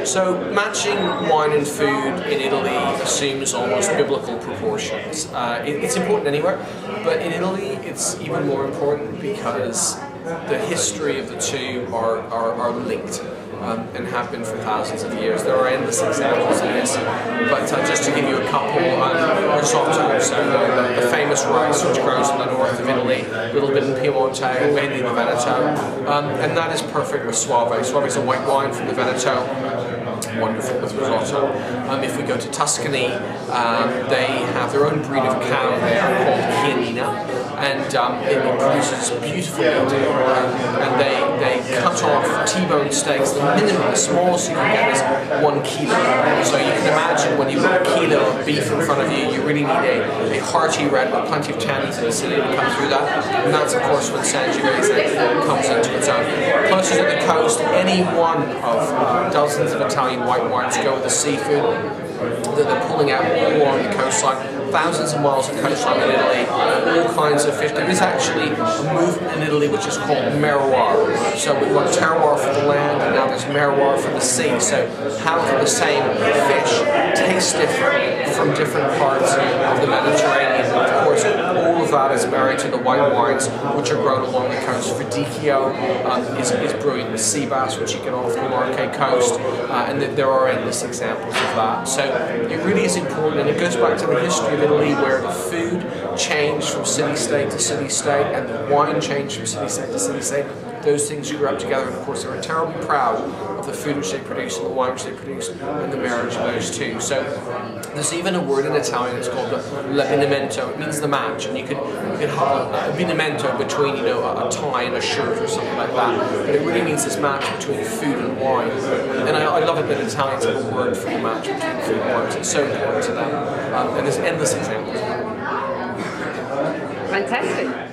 So matching wine and food in Italy assumes almost biblical proportions. It's important anywhere, but in Italy it's even more important because the history of the two are linked. And have been for thousands of years. There are endless examples of this, but just to give you a couple, risotto, so the famous rice which grows in the north of Italy, a little bit in Piemonte, mainly in the Veneto, and that is perfect with Soave. Soave is a white wine from the Veneto, wonderful with risotto. If we go to Tuscany, they have their own breed of cow there called Chianina, and it produces beautiful meat, and they cut off T-bone steaks. The minimum, the smallest you can get is 1 kilo. So you can imagine when you've got a kilo of beef in front of you, you really need a hearty red with plenty of tannins and acidity to come through that. And that's of course when Sangiovese comes into its own. Closer to the coast, any one of dozens of Italian white wines go with the seafood that they're pulling out all along the coastline. Thousands of miles of coastline in Italy, all kinds of fish. There is actually a movement in Italy which is called merroir. So we've got terroir for the land, and now there's merroir for the sea. So how can the same fish taste different from different parts of the Mediterranean? And of course, all of that is married to the white wines which are grown along the coast. Verdicchio is brewing with sea bass, which you get off the Marche coast, and there are endless examples of that. So it really is important, and it goes back to the history of Italy, where the food changed from city-state to city-state, and the wine changed from city-state to city-state. Those things grew up together, and of course they were terribly proud of the food which they produce and the wine which they produce, and the marriage of those two. So there's even a word in Italian, it's called l'abbinamento. It means the match, and you could have a abbinamento between, you know, a tie and a shirt or something like that. But it really means this match between food and wine. And I love it that Italians have a word for the match between food and wine. It's so important to them, and there's endless examples. Fantastic.